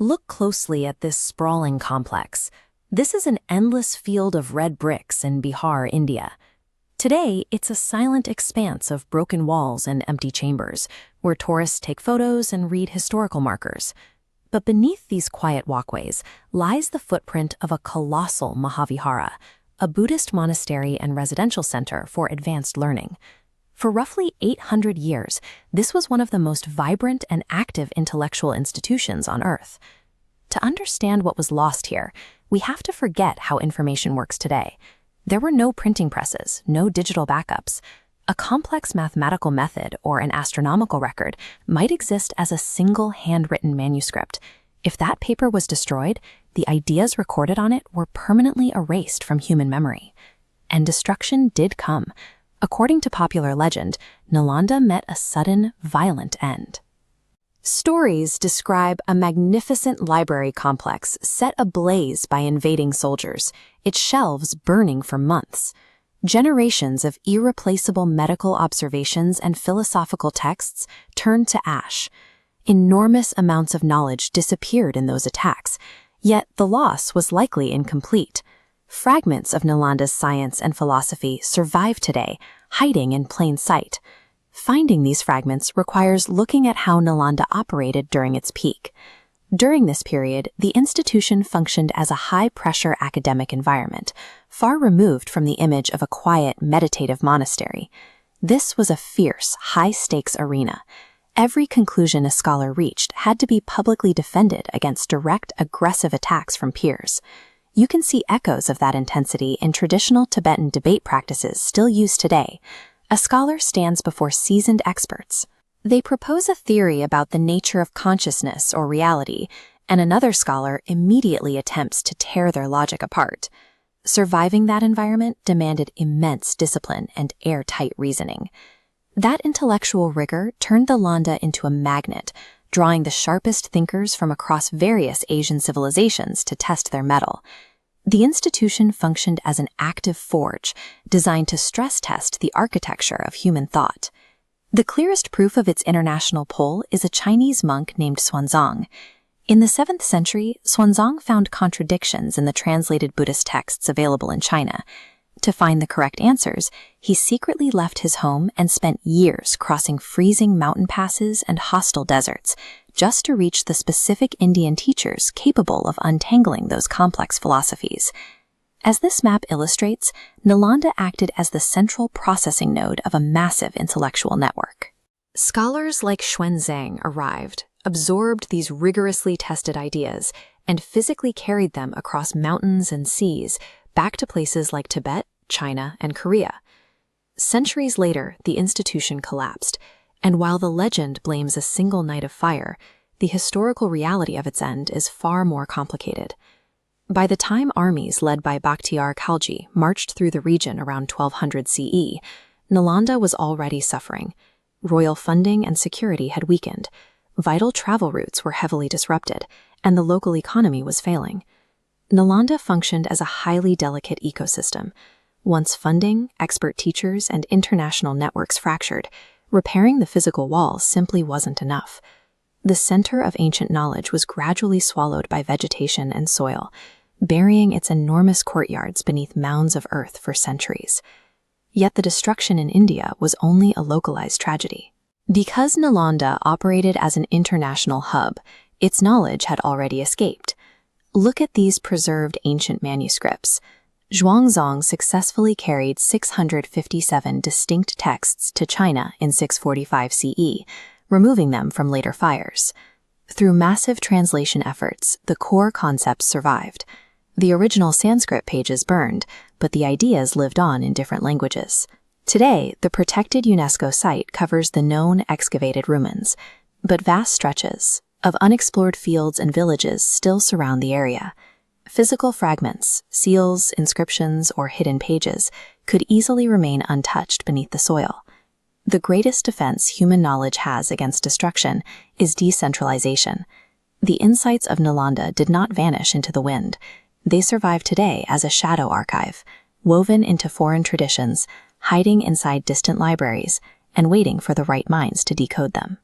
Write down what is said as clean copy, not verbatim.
Look closely at this sprawling complex. This is an endless field of red bricks in Bihar, India. Today, it's a silent expanse of broken walls and empty chambers, where tourists take photos and read historical markers. But beneath these quiet walkways lies the footprint of a colossal Mahavihara, a Buddhist monastery and residential center for advanced learning. For roughly 800 years, this was one of the most vibrant and active intellectual institutions on Earth. To understand what was lost here, we have to forget how information works today. There were no printing presses, no digital backups. A complex mathematical method or an astronomical record might exist as a single handwritten manuscript. If that paper was destroyed, the ideas recorded on it were permanently erased from human memory. And destruction did come. According to popular legend, Nalanda met a sudden, violent end. Stories describe a magnificent library complex set ablaze by invading soldiers, its shelves burning for months. Generations of irreplaceable medical observations and philosophical texts turned to ash. Enormous amounts of knowledge disappeared in those attacks, yet the loss was likely incomplete. Fragments of Nalanda's science and philosophy survive today, hiding in plain sight. Finding these fragments requires looking at how Nalanda operated during its peak. During this period, the institution functioned as a high-pressure academic environment, far removed from the image of a quiet, meditative monastery. This was a fierce, high-stakes arena. Every conclusion a scholar reached had to be publicly defended against direct, aggressive attacks from peers. You can see echoes of that intensity in traditional Tibetan debate practices still used today. A scholar stands before seasoned experts. They propose a theory about the nature of consciousness or reality, and another scholar immediately attempts to tear their logic apart. Surviving that environment demanded immense discipline and airtight reasoning. That intellectual rigor turned the Landa into a magnet, drawing the sharpest thinkers from across various Asian civilizations to test their mettle. The institution functioned as an active forge, designed to stress test the architecture of human thought. The clearest proof of its international pull is a Chinese monk named Xuanzang. In the 7th century, Xuanzang found contradictions in the translated Buddhist texts available in China. To find the correct answers, he secretly left his home and spent years crossing freezing mountain passes and hostile deserts, just to reach the specific Indian teachers capable of untangling those complex philosophies. As this map illustrates, Nalanda acted as the central processing node of a massive intellectual network. Scholars like Xuanzang arrived, absorbed these rigorously tested ideas, and physically carried them across mountains and seas, back to places like Tibet, China, and Korea. Centuries later, the institution collapsed, and while the legend blames a single night of fire, the historical reality of its end is far more complicated. By the time armies led by Bakhtiar Khalji marched through the region around 1200 CE, Nalanda was already suffering. Royal funding and security had weakened, vital travel routes were heavily disrupted, and the local economy was failing. Nalanda functioned as a highly delicate ecosystem. Once funding, expert teachers, and international networks fractured, repairing the physical walls simply wasn't enough. The center of ancient knowledge was gradually swallowed by vegetation and soil, burying its enormous courtyards beneath mounds of earth for centuries. Yet the destruction in India was only a localized tragedy. Because Nalanda operated as an international hub, its knowledge had already escaped. Look at these preserved ancient manuscripts. Xuanzang successfully carried 657 distinct texts to China in 645 CE, removing them from later fires. Through massive translation efforts, the core concepts survived. The original Sanskrit pages burned, but the ideas lived on in different languages. Today, the protected UNESCO site covers the known excavated ruins, but vast stretches of unexplored fields and villages still surround the area. Physical fragments, seals, inscriptions, or hidden pages could easily remain untouched beneath the soil. The greatest defense human knowledge has against destruction is decentralization. The insights of Nalanda did not vanish into the wind. They survive today as a shadow archive, woven into foreign traditions, hiding inside distant libraries, and waiting for the right minds to decode them.